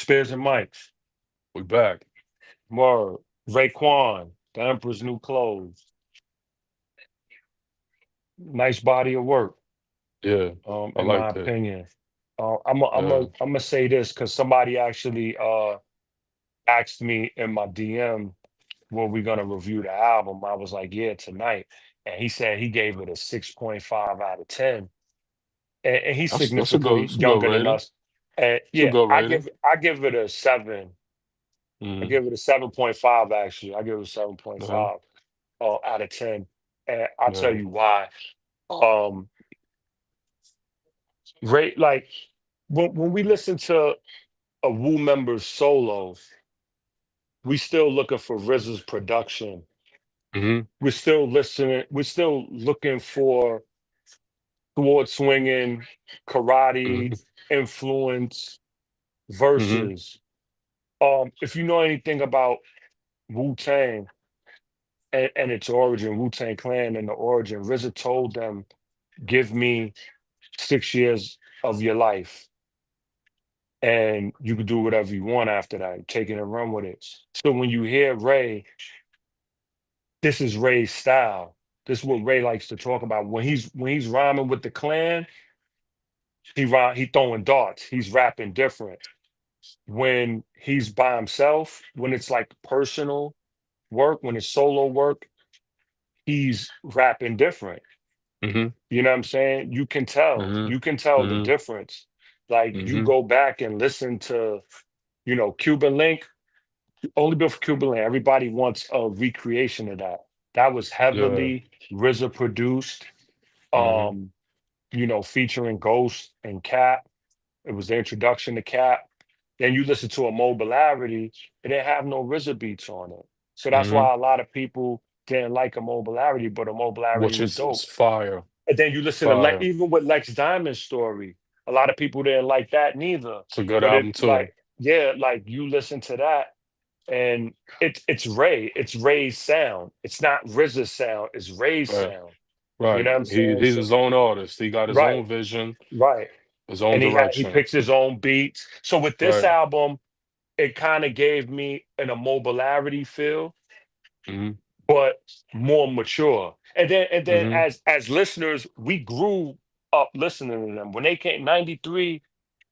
Spears and Mike's. We back. Word. Raekwon, the Emperor's New Clothes. Nice body of work, Yeah, I in my like that. opinion. I'm Yeah. gonna say this because somebody actually asked me in my DM, were we gonna review the album? I was like, yeah, tonight. And he said he gave it a 6.5 out of 10. And he's significantly That's a good younger than rating. us. And It's a yeah, good rating. I give it a seven. I Mm-hmm. give it a 7.5 actually. I give it a Yeah. 7.5 out of 10. And I'll tell Yeah. you why. Um Ray, like when we listen to a Wu member's solo, we still looking for RZA's production. Mm-hmm. We're still listening, we're still looking for sword swinging, karate, Mm-hmm. influence, Mm-hmm. verses. If you know anything about Wu Tang and its origin, Wu Tang Clan and the origin, RZA told them, "Give me 6 years of your life, and you can do whatever you want after that. Take it and run with it." So when you hear Ray, this is Ray's style. This is what Ray likes to talk about. When he's rhyming with the clan, he throwing darts. He's rapping different. When he's by himself, when it's like personal work, when it's solo work, he's rapping different. Mm-hmm. You know what I'm saying? You can tell. Mm-hmm. You can tell the Mm-hmm. difference. Like you Mm-hmm. go back and listen to, Cuban Link, only built for Cuban Link. Everybody wants a recreation of that. That was Yeah. heavily RZA produced, Mm-hmm. um, featuring Ghost and Cap. It was the introduction to Cap. Then you listen to a Mobilarity, it didn't have no RZA beats on it. So that's Mm-hmm. why a lot of people didn't like a Mobilarity, but a Mobilarity Which was is dope. fire. And then you listen to Fire. Even with Lex Diamond's story, a lot of people didn't like that neither. It's a good But album too. yeah, like you listen to that, and it's Ray, it's Ray's sound. It's not RZA's sound, it's Ray's Right. sound. You Right. know what I'm saying? He's So his own artist. He got his right, own vision, right. his own And he direction. picks his own beats. So with this Right. album, it kind of gave me an immobilarity feel, Mm-hmm. but more mature. And then Mm-hmm. as listeners, we grew up listening to them. When they came 93,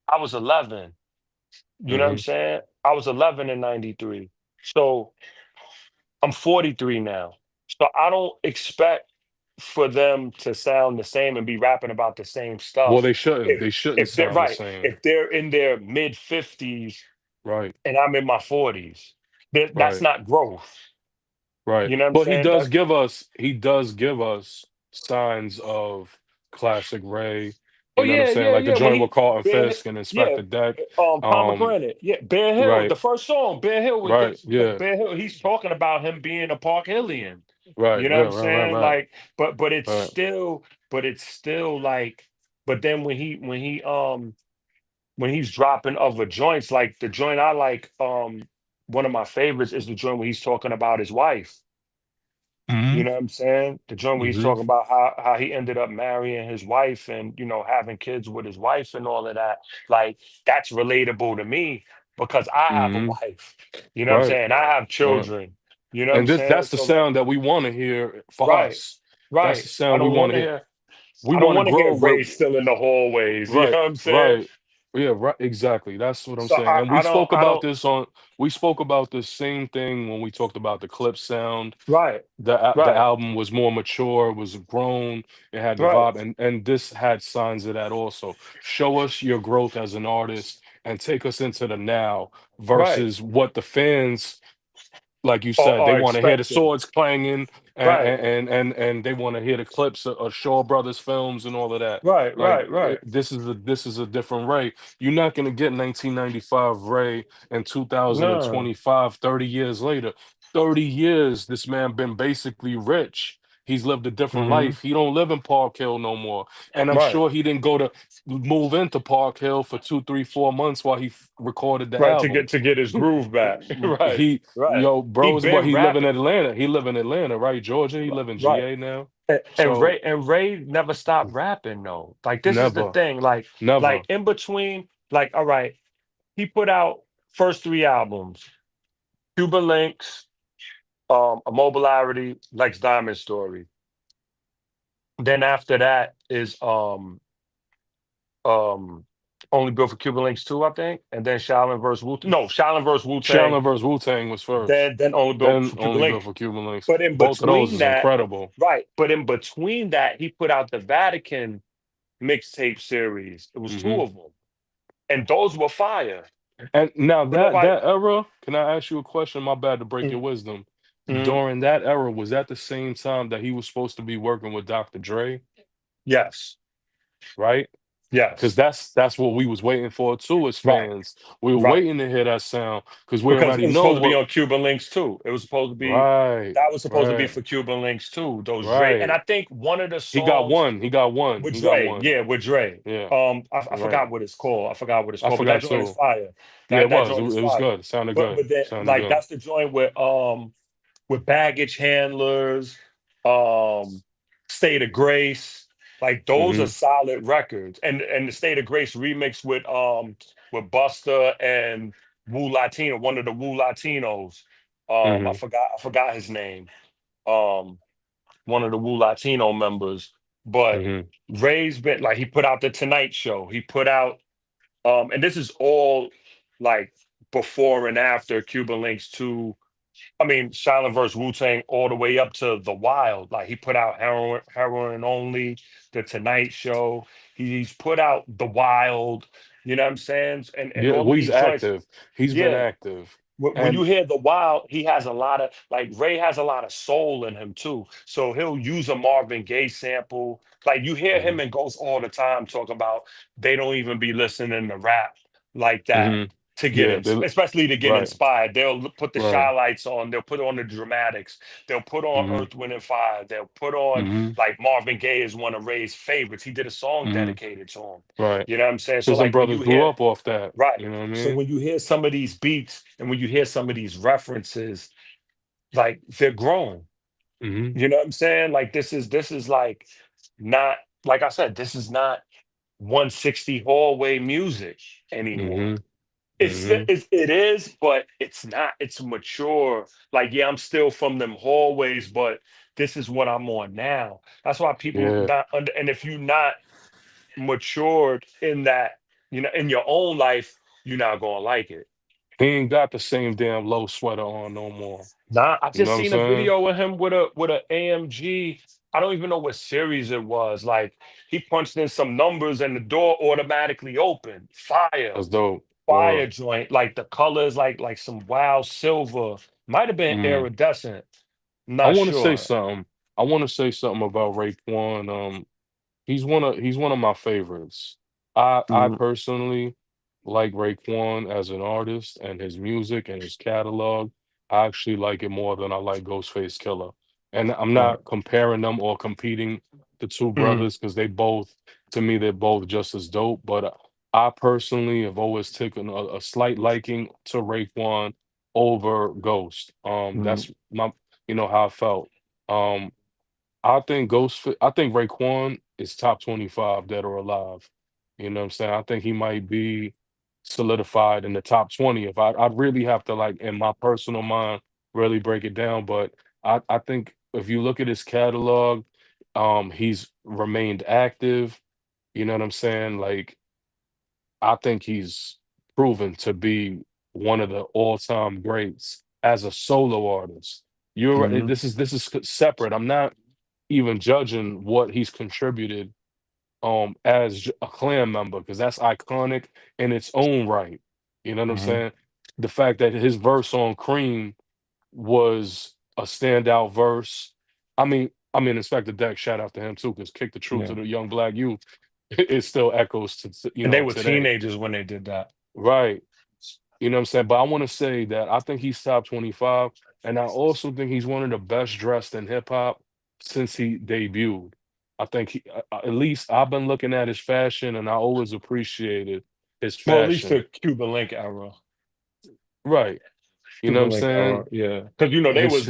I was 11. You know what I'm Mm-hmm. saying? I was 11 in 93. So I'm 43 now. So I don't expect for them to sound the same and be rapping about the same Well, stuff. they shouldn't. If They shouldn't if they're sound the right, same. if they're in their mid 50s Right. and I'm in my 40s, that's Right. not growth. Right. You know what I'm But he saying? does give us signs of classic Ray. Oh You know what I'm yeah, saying? yeah, Like the yeah. When joint with he Carlton Bear, Fisk and yeah, Inspector Deck. Um, Pomegranate, yeah, Bear Hill. right, The first song, Bear Hill, with right, yeah, Bear Hill. He's talking about him being a Park Hillian. right, You know yeah, what I'm right, right, saying? right, Like, but right. it's still like, but then when he's dropping other joints, like the joint I like, one of my favorites is the joint where he's talking about his wife. Mm-hmm. You know what I'm saying? The joint where he's Mm-hmm. talking about how he ended up marrying his wife and having kids with his wife and all of that. Like that's relatable to me because I have a Mm-hmm. wife. You know what I'm Right, saying? I have right. children. You know what I'm And saying? that's the So like, sound that we want to hear for right, us. That's right. the I sound we don't want want to to hear. hear We I don't want to want to grow hear with Ray still in the hallways. You know right, what I'm saying? right. Yeah, right. Exactly. That's what I'm So saying. And I don't I don't we spoke about this same thing when we talked about the clip sound. right, The right, album was more mature, was grown, it had the right, vibe, and this had signs of that also. Show us your growth as an artist and take us into the now right. versus what the fans, like you Or said, they want to hear the expecting. swords clanging Right, and they want to hear the clips of Shaw Brothers films and all of that. right, Like right, right. this is a different Ray. You're not gonna get 1995 Ray in No. 2025, 30 years later. 30 years, this man been basically rich. He's lived a different Hmm. life. He don't live in Park Hill no more. And I'm Right. sure he didn't go to move into Park Hill for 2, 3, 4 months while he recorded the Right. album. To get his groove back. Right. He, Right. yo, He bro, is what been he live in rapping. Atlanta. He live in Atlanta, right? Georgia. He live in Right. GA now. And So Ray never stopped rapping though. Like this is the never, thing. Like never. in between, like, all right, he put out first three albums: Cuban Links, Immobility, Lex Diamond Story. Then after that is um Only Built for Cuban Links 2, I think, and then Shaolin versus Wu. No, Shaolin versus Wu Tang. Shaolin vs. Wu Tang was first. Then Only Built Then for Cuban only Links. built for Cuban links. But in Both of those between is that, incredible. right? But in between that, he put out the Vatican mixtape series. It was two Hmm. of them, and those were fire. And now But nobody. that era, can I ask you a question? My bad to break your wisdom. Mhm. During that era, was that the same time that he was supposed to be working with Dr. Dre, Yes, right? Because yes, that's what we was waiting for too as right, fans. We were right. waiting to hear that sound because we Because it already was know supposed to be what. on Cuban Links too. It was supposed to be Right, that was supposed to be right, for Cuban Links too. Those Dre, and right. I think one of the He got songs one. He got one. with He got Dre, one. yeah, with Dre. Yeah, I right. forgot what it's called. I forgot what it's I called, but that forgot joint is too. fire. Yeah, it That was. joint is It was fire. good. It sounded good. But then Sounded like good. that's the joint with baggage handlers, um, State of Grace. Like those are Hmm. solid records. And the State of Grace remix with Buster and Wu Latino, one of the Wu Latinos. Hmm. I forgot his name. Um, One of the Wu Latino members. But Hmm. Ray's been like he put out the Tonight Show. He put out and this is all like before and after Cuban Links 2. I mean, Shaolin versus Wu Tang all the way up to The Wild. Like he put out Heroin Only, The Tonight Show. He's put out The Wild. You know what I'm saying? And Yeah, all well, of he's these joints. active. He's been Yeah. active, When you and hear The Wild, he has a lot of like Ray has a lot of soul in him too. So he'll use a Marvin Gaye sample. Like you hear him hmm and Ghost all the time talk about they don't even be listening to rap like that hmm to get yeah, especially to get right, inspired. They'll put the right, shy lights on, they'll put on the dramatics, they'll put on hmm Earth, Wind and Fire, they'll put on hmm like Marvin Gaye is one of Ray's favorites. He did a song hmm dedicated to him. right. You know what I'm saying? So Because them like when brothers you grew hear up off that. right. You know what I So mean? when you hear some of these beats and when you hear some of these references, like they're grown. Hmm. You know what I'm saying? Like this is like not like I said, this is not 160 hallway music anymore. Hmm. Hmm. It is, but it's not. It's mature. Like yeah, I'm still from them hallways, but this is what I'm on now. That's why people Yeah, not under. And if you're not matured in that, you know, in your own life, you're not gonna like it. he ain't got the same damn low sweater on no more. Nah, I You know just what I'm seen a saying? video of him with a AMG. I don't even know what series it was. Like he punched in some numbers and the door automatically opened. Fire, That's dope. fire Word. joint. Like the colors, like some wild silver. Might have been Mm. iridescent. I Not want to say sure. something. I want to say something about Raekwon. He's one of my favorites. I Mm, personally like Raekwon as an artist and his music and his catalog. I actually like it more than I like Ghostface Killer. And I'm right. not comparing them or competing the two Mm, brothers because they both, to me, they're both just as dope. But I personally have always taken a slight liking to Raekwon over Ghost. mm, That's my, how I felt. Um, I think Raekwon is top 25 dead or alive. You know what I'm saying? I think he might be solidified in the top 20 if I'd really have to like in my personal mind really break it down. But I think if you look at his catalog, he's remained active. You know what I'm saying? Like I think he's proven to be one of the all-time greats as a solo artist. mm, This is separate. I'm not even judging what he's contributed as a clan member because that's iconic in its own right. You know what I'm mm, saying? The fact that his verse on Cream was a standout verse. I mean, Inspector Deck, shout out to him too, because Kick the Truth to yeah. the Young Black Youth, it still echoes to And they were today. teenagers when they did that. Right. You know what I'm saying? But I want to say that I think he's top 25, and I also think he's one of the best dressed in hip hop since he debuted. I think at least I've been looking at his fashion, and I always appreciated his Well, at least fashion. the Cuban Link era. Right. You know what I'm Cuban Link era, saying? yeah. Because you know His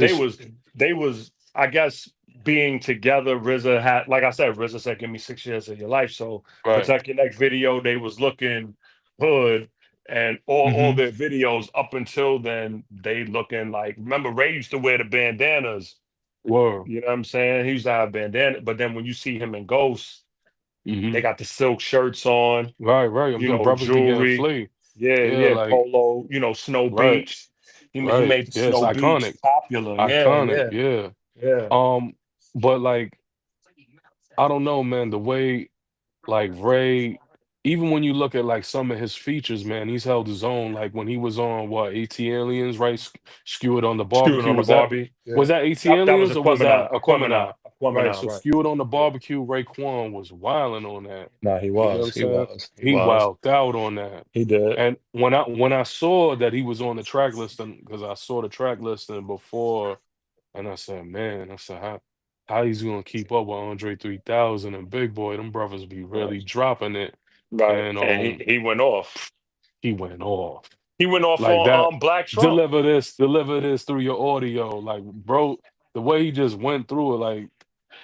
they was I guess being together. RZA had like I said, RZA said, "Give me 6 years of your life." So right. Protect Your Next video, they was looking hood, And all Mhm. their videos up until then, they looking like, remember Ray used to wear the bandanas. Word. You know what I'm saying? He used to have bandana, but then when you see him in Ghost, they Mhm. got the silk shirts on, Right, right. Them brothers be getting jewelry. flayed. Yeah, Yeah, yeah, like polo, Snow right, Beach. He right. made the Yeah, it's Snow Beach iconic. popular. Yeah, Iconic, yeah, yeah. yeah. Um, but like I don't know, man, the way like Ray, even when you look at like some of his features, man, he's held his own. Like when he was on what, AT Aliens, right? Skewered on the Skewered barbecue. on the Barbie. Yeah. Was that AT That was Aliens or was that Aquemini. Aquemini? Right. Aquemini, So right. skewered on the Yeah. barbecue, Raekwon was wilding on that. Nah, he You know what I'm was. He saying? was. He He was. wilded out on that. He did. And when I saw that he was on the track listing, because I saw the track listing before, and I said, man, I said, how he's gonna keep up with Andre 3000 and Big Boy? Them brothers be Right. really dropping it. Right. And And he went off. he went off. He went off Like that, on Black Trump. deliver this through your audio. Like, bro, the way he just went through it, like,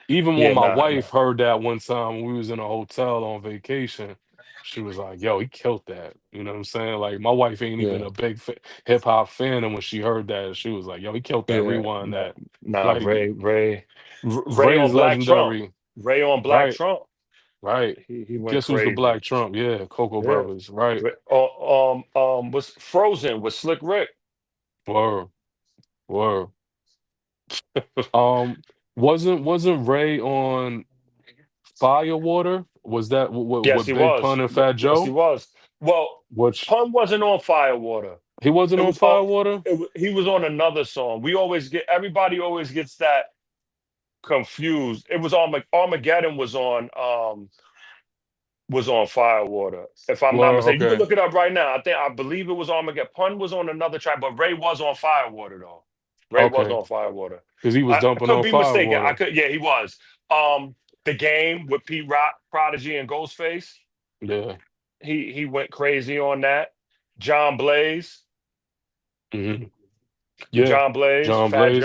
even when Yeah, my nah, nah. wife heard that one time when we was in a hotel on vacation, she was like, yo, he killed that. You know what I'm saying? Like, my wife ain't even Yeah. a big hip hop fan, and when she heard that, she was like, yo, he killed that. Yeah. Rewind Nah, that. nah, Like, Ray Ray on is Black Trump. legendary. Ray on Black Right, Trump. right. He went Guess who's the crazy. Black Trump? Yeah, Coco Yeah. Brothers. Right. Was Frozen with Slick Rick. Word, word. Um, wasn't Ray on Firewater? Was that Yes, with he Big was. Pun and Fat Yes, he Joe? was. Well, Which Pun wasn't on Firewater. he It wasn't on was all. Firewater? He was on another song. We always get everybody always gets that confused. It was Armageddon was on Firewater. If I'm not Well, mistaken, you can okay, look it up right now. I believe it was Armageddon. Pun was on another track, but Ray was on Firewater though. Ray was okay, on Firewater. because he was I dumping could on be mistaken. I Firewater. could. Yeah, he was. The Game with Pete Rock, Prodigy, and Ghostface. Yeah. He went crazy on that. John Blaze, Hmm. Yeah. John Blaze, John Fat Blaze, Joe.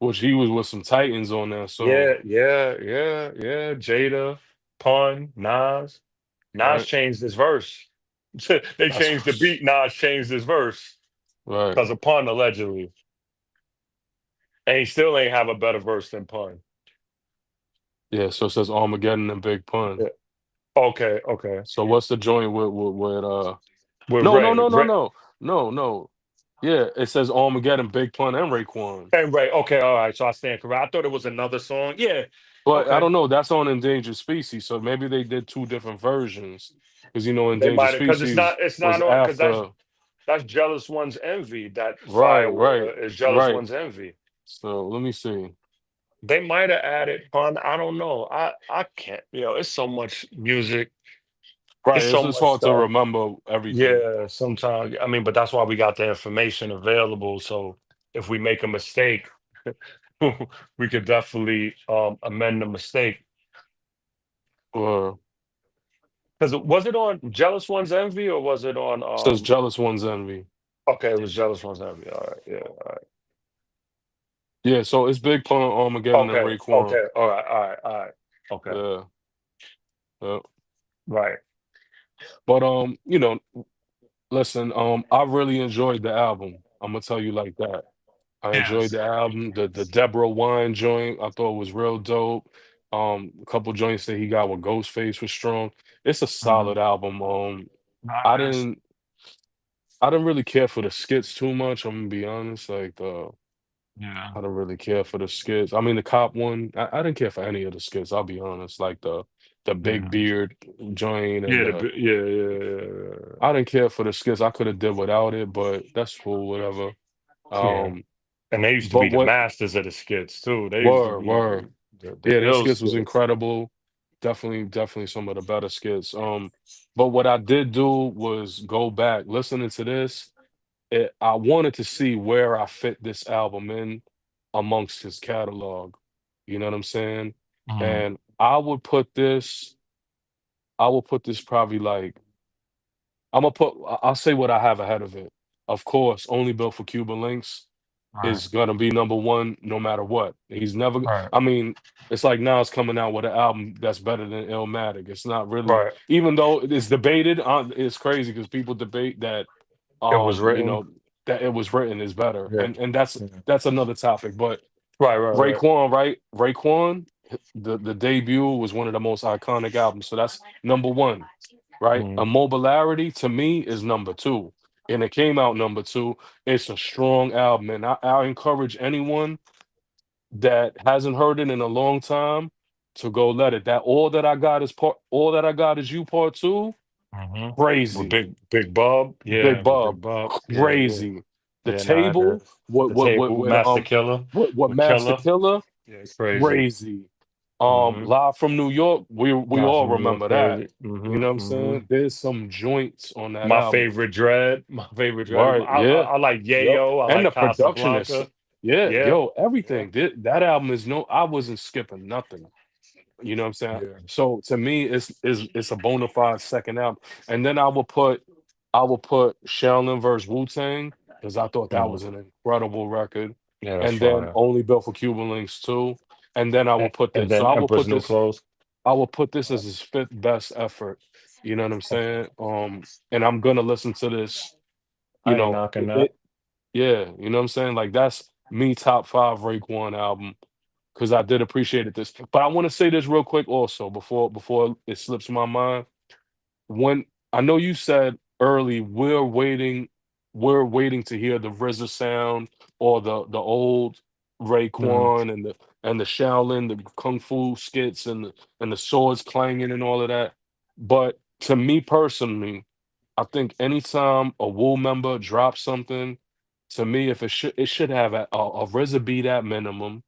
which he was with some Titans on that Yeah, song, yeah, yeah, yeah. Jada, Pun, Nas. Nas right? changed his verse. They That's changed the beat. Nas changed his verse right. because of Pun allegedly, and he still ain't have a better verse than Pun. Yeah. So it says Armageddon and Big Pun. Yeah. Okay, okay. So what's the joint with? With No, no, Ray, no, no, Ray no, no, no. Yeah, it says Armageddon, Big Pun, and Raekwon. and Ray. Okay, all right. So I stand correct. I thought it was another song. Yeah. But I Okay. don't know. That's on Endangered Species, so maybe they did two different versions. Because They Endangered might have because Species it's was not on because after. that's Jealous One's Envy. That Right, right, Firewater is Jealous right. One's Envy. So let me see. They might have added Pun. I don't know. I can't. It's so much music. Right, It's so it's much hard to stuff. remember everything. Yeah, sometimes. I mean, but that's why we got the information available. So if we make a mistake, we could definitely amend the mistake. Or Because was it on Jealous One's Envy or was it on says Jealous One's Envy. okay, it was Jealous One's Envy. All right, yeah, all right. Yeah, so it's Big Pun, Armageddon, and Okay, Raekwon. okay, all right, all right, all right. Okay, Yeah, yeah. right. But listen, I really enjoyed the album. I'm gonna tell you like that. I enjoyed Yes. the album. The Deborah Wine joint I thought was real dope. A couple joints that he got with Ghostface was strong. It's a Mhm. solid album. Nah, I it is. didn't I didn't really care for the skits too much. I'm gonna be honest. Like Yeah. I don't really care for the skits. I mean the cop one, I didn't care for any of the skits, I'll be honest. Like the big Yeah. beard joint and Yeah, yeah, yeah, I didn't care for the skits. I could have did without it, but that's cool, whatever. yeah. Yeah. Um, And they used to but be the what masters of the skits too. They used to be were. the Yeah, their ill skits was skits. incredible. Definitely some of the better skits. But what I did do was go back, listening to this. I wanted to see where I fit this album in amongst his catalog. You know what I'm saying? Mhm. And I will put this probably like I'll say what I have ahead of it. Of course, Only Built for Cuban Links. Right. is gonna be number one no matter what. He's never. Right. I mean, it's like Nas coming out with an album that's better than Illmatic. It's not really, Right. even though it's debated. It's crazy because people debate that, It was you written. know, that it was written is better, Yeah. and that's Yeah. that's another topic. But Right. Right. Right. Raekwon, right? Raekwon, the debut was one of the most iconic albums, so that's number one, right? Mm-hmm. Immobilarity to me is number two, and it came out number two. It's a strong album, and I encourage anyone that hasn't heard it in a long time to go let it. That all that I got is you part two, With crazy. Big Bob. Yeah. Big With Bob, Big Bob. Yeah. Yeah. crazy. The Yeah. Nah. table, The table. Master Killer. what With Master Killer. Killer, Yeah. It's crazy. crazy. Mm-hmm. Live from New York, we Not all from New York. remember that. Crazy. You Mm-hmm. know what I'm Mm-hmm. saying? There's some joints on that My album. favorite dread. My favorite dread. Right, yeah. I like Yep. Yayo. I And like the production is, Casablanca. yeah, Yeah. yo, Yeah. everything. That album is no, I wasn't skipping nothing. You know what I'm saying? Yeah. So to me, it's a bona fide second album. And then I will put Shaolin versus Wu Tang because I thought that Mhm. was an incredible record. Yeah, that's And then fire. Only Built for Cuban Links too. And then I will put And this. So then Emperor's New Clothes. I will put this as his fifth best effort. You know what I'm saying? And I'm gonna listen to this. You I ain't know, knocking that. yeah. You know what I'm saying? Like that's me top five Raekwon album because I did appreciate it this. But I want to say this real quick also before it slips my mind. When I know you said early, we're waiting to hear the RZA sound or the old Mhm. Raekwon and the Shaolin, the kung fu skits and the swords clanging and all of that. But to me personally, I think anytime a Wu member drops something, to me, if it should have a RZA beat at minimum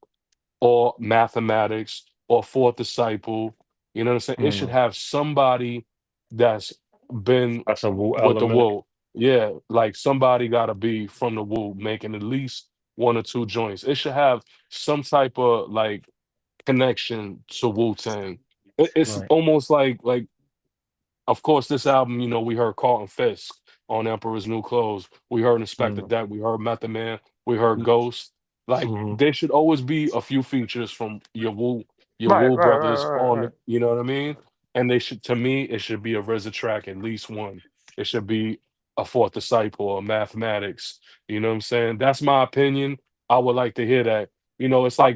or mathematics or fourth disciple. You know what I'm saying? It should Mhm. have somebody that's been That's a Wu with the element. Wu. Yeah, like somebody gotta be from the Wu making at least one or two joints. It should have some type of like connection to Wu Tang. It's Right. almost like of course, this album, we heard Carlton Fisk on Emperor's New Clothes. We heard Inspector Mhm. Deck. We heard Method Man. We heard Ghost. Like Mhm. there should always be a few features from your Right, Wu right, right, brothers right, on right. it. You know what I mean? And they should, to me, it should be a RZA track, at least one. It should be a Fourth Disciple or Mathematics. You know what I'm saying? That's my opinion. I would like to hear that.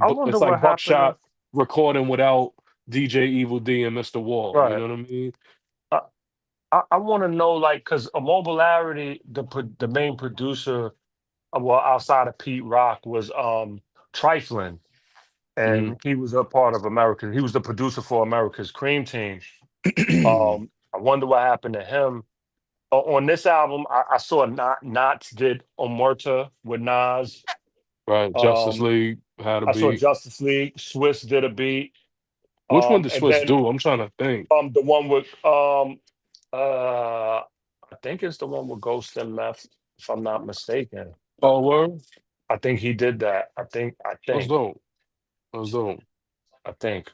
I wonder It's what like happened to. Buckshot recording without DJ Evil D and Mr. Wall. You Right. know what I mean? I, I want to know, like, because Immobilarity, the main producer, well, outside of Pete Rock, was Triflin, Mhm. and he was a part of America. He was the producer for America's Cream Team. I wonder what happened to him. On this album, I saw Knots did Omerta with Nas. Right, Justice Um, League had a I saw beat. Justice League. Swiss did a beat. Which one did And Swiss then do? I'm trying to think. the one with I think it's the one with Ghost and Meth, if I'm not mistaken. Oh, word? I think he did that. That's dope. That's dope. I think.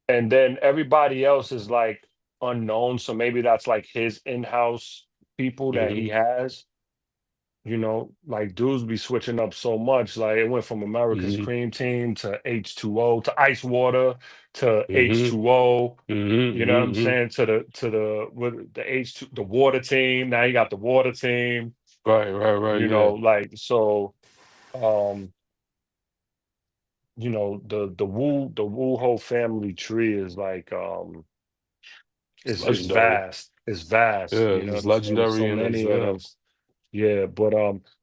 And then everybody else is like unknown. So maybe that's like his in-house people that he Mhm, has. Like dudes be switching up so much. Like it went from America's mhm, Cream Team to H2O to Ice Water to mhm, H2O. mhm, You know what I'm mhm, mhm. saying? To the with the H2 the water team. Now you got the water team. Right, right, right, yeah. Like so um the Wu whole family tree is like It's is legendary. vast. It's vast. Yeah, You know what it's I'm saying? There's legendary so and it's many of them. vast. Yeah, but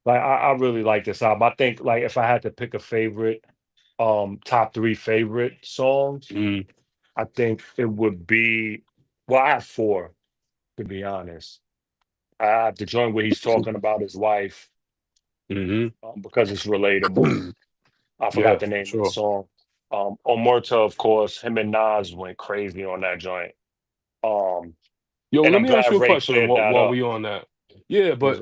like I really like this album. I think like if I had to pick a favorite, top three favorite songs, Mhm, I think it would be, well, I have four, to be honest. I have the joint where he's talking about his wife, mhm. because it's relatable. I forgot Yeah, the for name of the sure. song. Omerta, of course, him and Nas went crazy on that joint. Um, Yo, and let I'm me ask glad you a Ray question cleared while that while up. we on that. Yeah, Was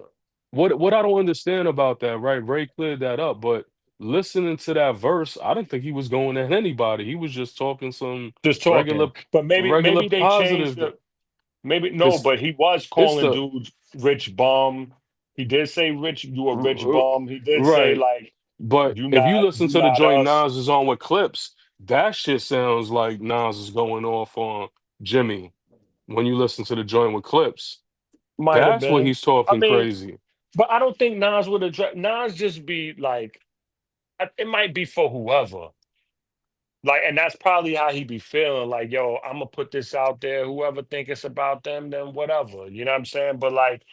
but what I don't understand about that, right? Ray cleared that up, but listening to that verse, I didn't think he was going at anybody. He was just talking some just regular talking, but maybe regular they changed positive the maybe no, because but he was it's calling the dudes rich bum. He did say rich, you a rich R- bum. He did say right. like But if you listen you to the not joint us. Nas is on with Clips, that shit sounds like Nas is going off on Jimmy. When you listen to the joint with Clips, Might have that's what been. he's I talking mean, crazy. but I don't think Nas would address Nas just be like it might be for whoever. Like, and that's probably how he be feeling. Like, yo, I'm gonna put this out there. Whoever think it's about them, then whatever. You know what I'm saying? But like,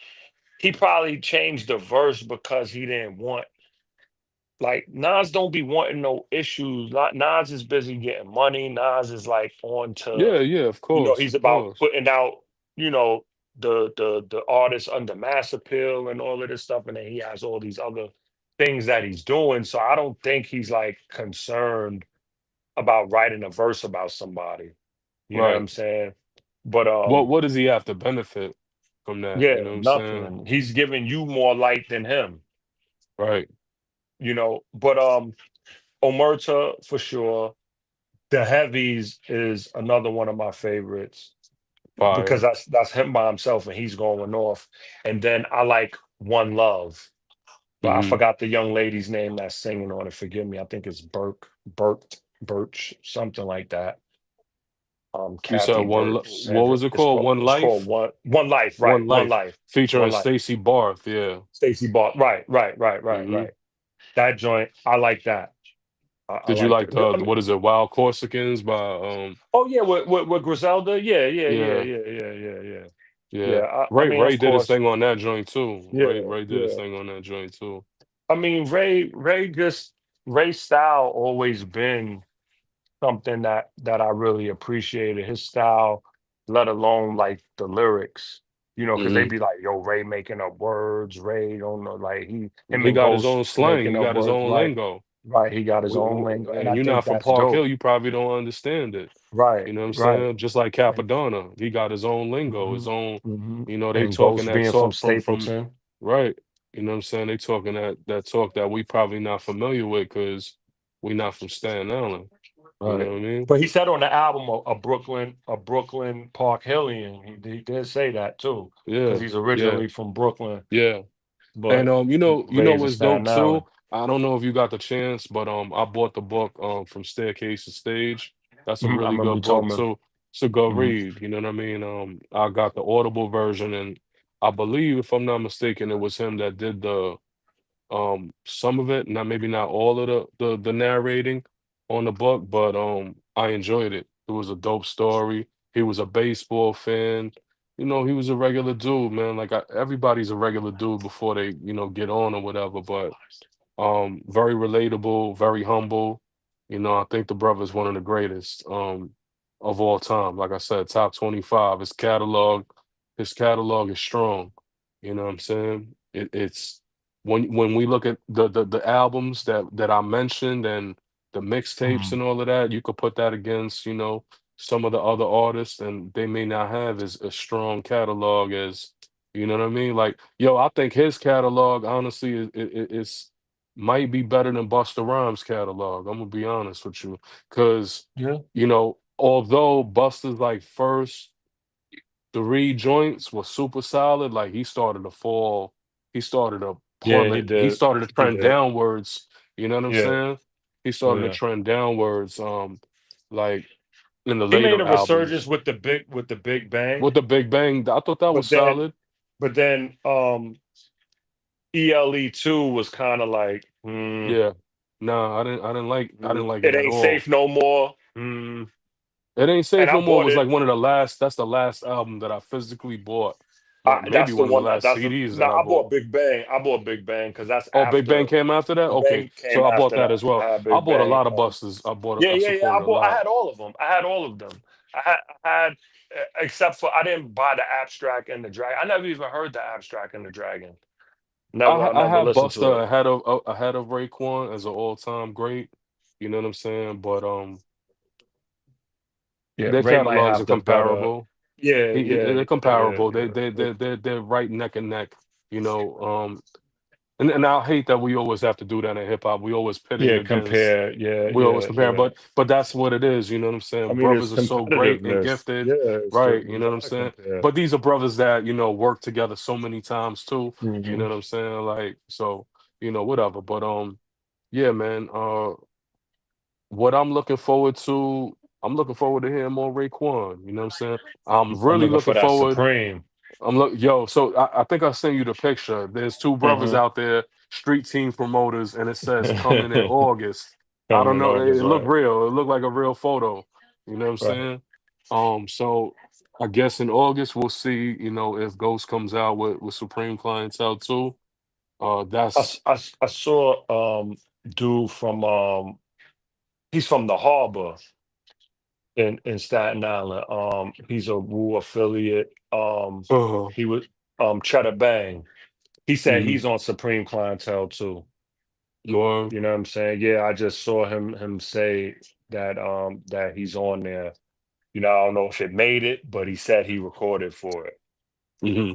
he probably changed the verse because he didn't want. Like, Nas don't be wanting no issues. Nas is busy getting money. Nas is like on to, Yeah, yeah, he's of about course. putting out, you know, the artist under mass appeal and all of this stuff, and then he has all these other things that he's doing. So I don't think he's like concerned about writing a verse about somebody. You know what Right. I'm saying? But What does he have to benefit from that? You yeah, know what I'm saying? nothing. He's giving you more light than him, Right. But Omerta for sure. The Heavies is another one of my favorites because Fire. that's him by himself and he's going off. And then I like One Love, but I Hmm. forgot the young lady's name that's singing on it. Forgive me. I think it's Birch, something like that. You said Kathy Birch, what Sandra. was it called? One It's called Life? One Life, right? One One Life. Life, Featuring One Life. Stacey Barth, yeah. Stacey Ball, Hmm. right. That joint, I like that. I Did you like like that. I mean, what is it, Wild Corsicans by oh yeah, with Griselda, yeah, yeah. yeah. I Ray mean, Ray of did his course, thing on that joint too. yeah, Ray did his yeah. thing on that joint too. I mean, Ray's style always been something that I really appreciated. His style, let alone like the lyrics, because they Hmm. be like, "Yo, Ray making up words. Ray don't know." Like him He and got his Ghost own slang, making he up got his words. own Right, lingo. right. He got his own lingo, and And I you're think not from that's Park Hill, dope. you probably don't understand it. Right, You know what I'm right. saying? Just like And, Capadonna, he got his own lingo, hmm his own, hmm they and talking Ghost that being from talk from Stapleton. right. You know what I'm saying? They talking that talk that we probably not familiar with because we not from Staten Island. You know Right. what I mean? But he said on the album a Brooklyn Park Hillian. He did say that too, because Yeah, he's yeah, originally from Brooklyn, yeah. And but you know raised in what's dope Staten too? Island. I don't know if you got the chance, but I bought the book From Staircase to Stage. That's a I really remember good you book told me. too. It's a good Hmm read, you know what I mean? I got the Audible version, and I believe if I'm not mistaken, it was him that did the some of it, not maybe not all of the narrating on the book, but I enjoyed it. It was a dope story. He was a baseball fan. He was a regular dude, man. Like everybody's a regular dude before they, get on or whatever, but very relatable, very humble. I think the brother's one of the greatest of all time. Like I said, top 25. His catalog is strong. You know what I'm saying? It's when we look at the albums that I mentioned and the mixtapes hmm and all of that, you could put that against, some of the other artists, and they may not have as a strong catalog as, you know what I mean? Like, yo, I think his catalog, honestly, is might be better than Busta Rhymes' catalog. I'm gonna be honest with you, because Yeah. although Busta's like first three joints was super solid, like he started to Yeah, he plummet, he did. started to He trend did. downwards. You know what I'm Yeah, saying? He started to yeah. trend downwards, like in the He made later a resurgence albums. with the Big Bang, With the Big Bang, I thought that was but then solid. but then ELE 2 was kind of like, Yeah. No, I didn't like it it at ain't all. safe no more. It Ain't And Safe I No More bought was it. like one of the last, that's the last album that I physically bought. Maybe That's the one of the one last that's the CDs no. that I I bought bought. Big Bang. I bought Big Bang because that's Oh, Big Bang after came after that? Okay. Bang So came I bought after that that. as I well. had I Big bought a Bang. lot of busters. Yeah, I yeah, yeah. supported a I lot. had all of them. I had all of them. I had except for I didn't buy the Abstract and the Dragon. I never even heard the Abstract and the Dragon. I I never had listened to Buster it. ahead of Raekwon as an all-time great. You know what I'm saying? But Yeah, their Ray might catalogs are have the better. comparable. Yeah, They're yeah, comparable. They're right neck and neck. You know, and I hate that we always have to do that in hip hop. We always pitting Yeah, against, compare. Yeah, we always yeah, comparing, yeah. but that's what it is. You know what I'm I saying? mean, it's Brothers are so great and competitiveness. gifted, Yeah, it's right? You we know what I'm gotta saying? compare. But these are brothers that work together so many times too. You know Hmm. what I'm saying? Like so, whatever. But yeah, man. What I'm looking forward to hearing more Raekwon. You know what I'm saying? I'm I'm really looking looking for that forward. Supreme. Yo, so I think I sent you the picture. There's two brothers Hmm. out there, street team promoters, and it says coming in August. I Coming don't in know. August, It looked right? real. It looked like a real photo. You know what I'm Right. saying? So I guess in August we'll see, if Ghost comes out with Supreme Clientele too. That's I saw dude from he's from the Harbor in Staten Island. He's a Wu affiliate. uh He was Cheddar Bang. He said mm-hmm. he's on Supreme Clientele too. Or You know what I'm saying? Yeah, I just saw him say that he's on there. You know, I don't know if it made it, but he said he recorded for it. hmm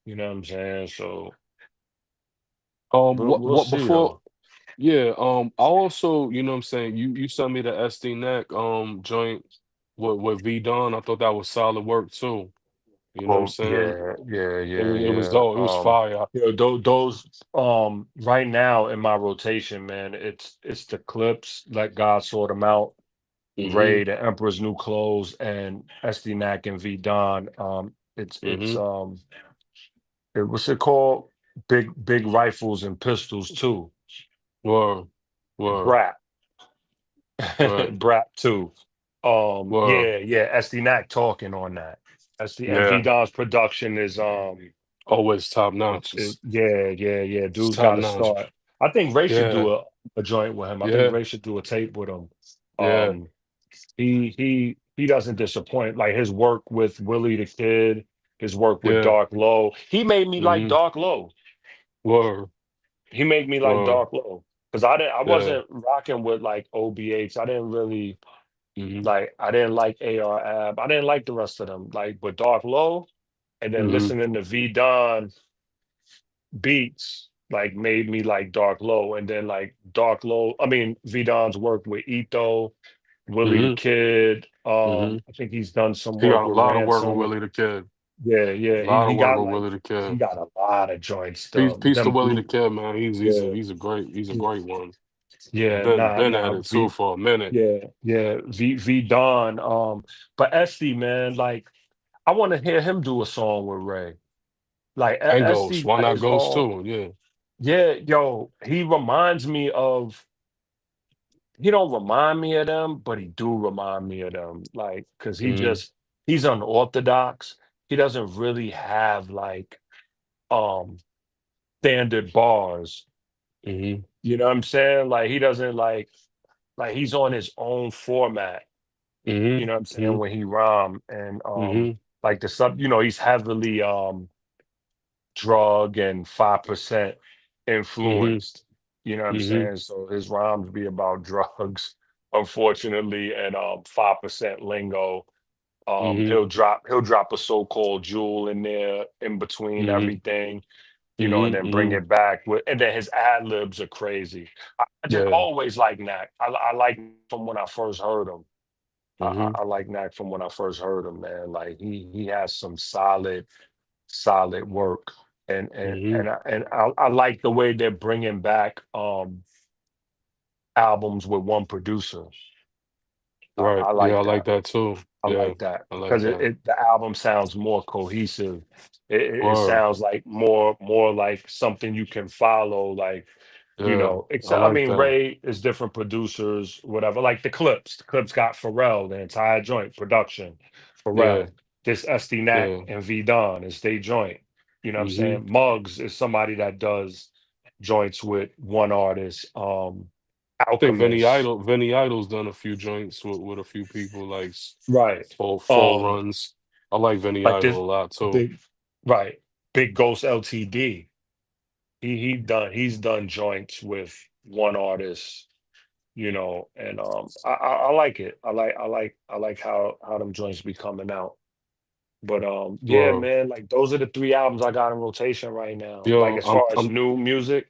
You know what I'm saying? So we'll what see before though. yeah, I also, what I'm saying, you sent me the SD neck joint with V Don. I thought that was solid work too. You know what I'm Well, saying? yeah, yeah, It yeah, was yeah. dope. It was fire. You know, those right now in my rotation, man, it's the clips, Let God Sort Them Out, Mm-hmm. Ray, the Emperor's New Clothes, and SD and V Don. It's Mm-hmm. what's it called? Big rifles and pistols too. Word. Word. Brat. Right. Brat too. Word. Yeah, yeah, SD talking on that. SD and V Yeah. Don's production is Always top notch. yeah, yeah, yeah. It's Dude's top got to notch. start. I think Ray should Yeah. do a joint with him. I think Yeah. Ray should do a tape with him. Yeah. Um, he doesn't disappoint. Like his work with Willie the Kid, his work with Yeah. Dark Low. He made me like Mm-hmm. Dark Low. Word. He made me like Word. Dark Low because I Yeah. wasn't rocking with like OBH. I didn't really Mm-hmm. like. I didn't like AR Ab. I didn't like the rest of them. Like, but Dark Low, and then Mm-hmm. listening to V Don beats like made me like Dark Low, and then like Dark Low. I mean, Vidon's worked with Ito, Willie the Mm-hmm. Kid. Mm-hmm. I think he's done some He work got a with lot of work with Ransom. Willie the Kid. Yeah, yeah. A He lot of he work got with like Willie the he Kid. got a lot of joints. Peace to Them Willie the blue. Kid, man. Yeah, He's a great one. yeah. Been at Nah. it too for a minute. Yeah, yeah. V Don. But Esty, man, like I want to hear him do a song with Ray. Like And Ghost. Esty Why got not his Ghost own. too? Yeah. Yeah, yo, he reminds me of he don't remind me of them, but he do remind me of them. Like, cause Mhm. he's unorthodox. He doesn't really have like um standard bars. Mhm. You know what I'm saying? Like he doesn't like he's on his own format. You Mhm. know what I'm saying? Mhm. When he rhyme and Mhm. like the sub, he's heavily drug and 5% Mhm. influenced. You know what I'm Mhm. saying? So his rhymes be about drugs, unfortunately, and 5% lingo. Mhm. He'll drop a so-called jewel in there in between Mhm. everything, and Mhm. then bring Mhm. it back with and then his ad libs are crazy. I just Yeah. always like Knack. I like from when I first heard him. Mhm. I like Knack from when I first heard him, man. Like he has some solid work, Mhm. I like the way they're bringing back albums with one producer. Right. I Yeah, like I like that. that too. I Yeah. like that I like because that. the album sounds more cohesive. It Word. sounds like more like something you can follow. Like Yeah. I except I like mean that. Ray is different producers, whatever. Like the clips. The clips got Pharrell, the entire joint production. Yeah. Pharrell, this SD Knack Yeah. and V Don is they joint. You know what I'm Mhm. saying? Muggs is somebody that does joints with one artist. I think Alchemist, Vinny Idol's done a few joints with a few people like right? full Um, runs. I like Vinny like Idol this a lot too. big, right? Big Ghost LTD. He's done joints with one artist, and I like it. I like how them joints be coming out. But yeah, Word. man, like those are the three albums I got in rotation right now. Like Yo, as far as new music,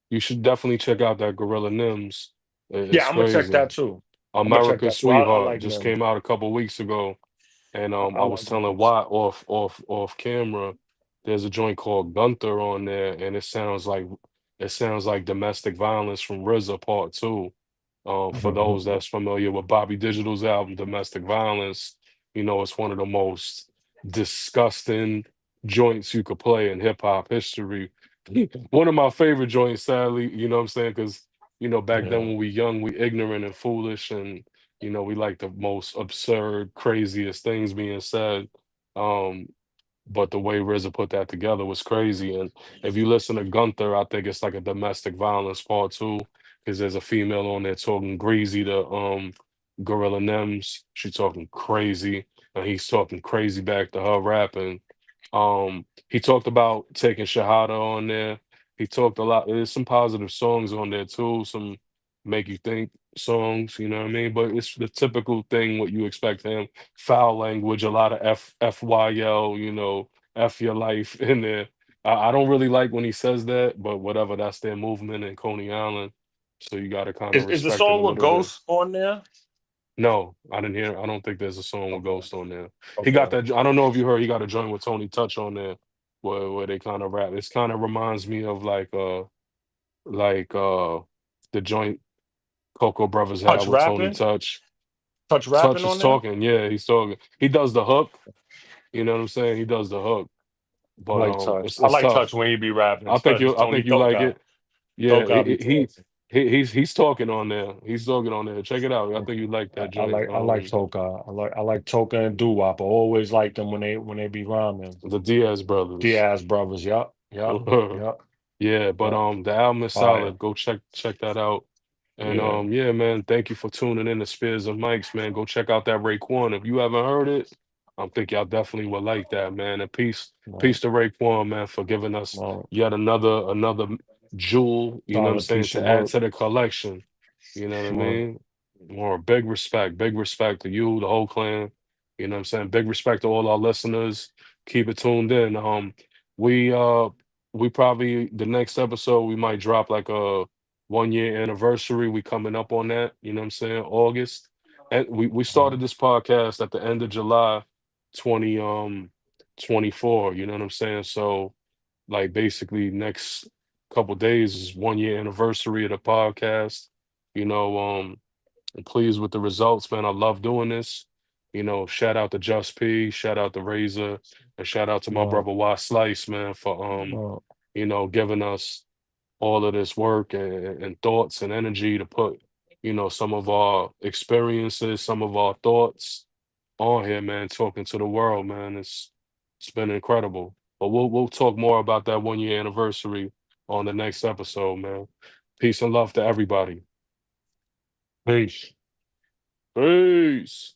you should definitely check out that Gorilla Nims. yeah, It's I'm gonna check crazy. that too. I'm gonna check America's that too. I Sweetheart like just them. came out a couple weeks ago, and I I was like telling Nims. Watt off camera, there's a joint called Gunther on there, and it sounds like domestic violence from RZA Part Two. For those that's familiar with Bobby Digital's album Domestic Violence, you know it's one of the most disgusting joints you could play in hip hop history. One of my favorite joints, sadly, you know what I'm saying? Because back then Yeah. when we young, we ignorant and foolish, and we like the most absurd, craziest things being said. Um, but the way RZA put that together was crazy. And if you listen to Gunther, I think it's like a domestic violence part two, because there's a female on there talking greasy to Gorilla Nems. She talking crazy, and he's talking crazy back to her rapping. He talked about taking Shahada on there. He talked a lot. There's some positive songs on there too, some make you think songs, you know what I mean? But it's the typical thing what you expect him. Foul language, a lot of FYL, F your life in there. I don't really like when he says that, but whatever, that's their movement in Coney Island. So you gotta kind of Is the respect it a song with little bit. Ghost on there? No, I didn't hear. I don't think there's a song with Okay. Ghost on there. He got Okay. that. I don't know if you heard. He got a joint with Tony Touch on there, where they kind of rap. It's kind of reminds me of like the joint Coco Brothers had Touch with Tony rapping? Touch. Touch Touch rapping is on there? talking. Yeah, he's talking. He does the hook. You know what I'm saying? He does the hook. I But like Touch. I it's like tough. Touch when he be rapping. I think Touch you. I Tony think you like Toka. it. Yeah, Toka be talking. he's talking on there. He's talking on there. Check it out. I think you like that joint. I like Toka. I like Toka and Doo Wop. I always like them when they be rhyming. The Diaz brothers. Diaz brothers. Yup. Yup. Yup. Yeah, but Yup. the album is Fire. solid. Go check that out. And Yeah. yeah, man, thank you for tuning in to Spears and Mics, man. Go check out that Raekwon. If you haven't heard it, I think y'all definitely would like that, man. And peace No, to Raekwon, man, for giving us no. yet another jewel, you know what I'm Solid saying, piece of to add work. to the collection. You know what I Sure. mean? More big respect to you, the whole clan. You know what I'm saying? Big respect to all our listeners. Keep it tuned in. We uh we probably the next episode we might drop like a 1 year anniversary. We coming up on that, you know what I'm saying? August. And we started this podcast at the end of July 20 24, you know what I'm saying? So like basically next couple days is 1 year anniversary of the podcast. You know, I'm pleased with the results, man. I love doing this. Shout out to Just P, shout out to Razor, and shout out to my No, brother Y Slice, man, for no, giving us all of this work and thoughts and energy to put, some of our experiences, some of our thoughts on here, man, talking to the world, man. It's been incredible. But we'll talk more about that 1 year anniversary on the next episode, man. Peace and love to everybody. peace. Peace.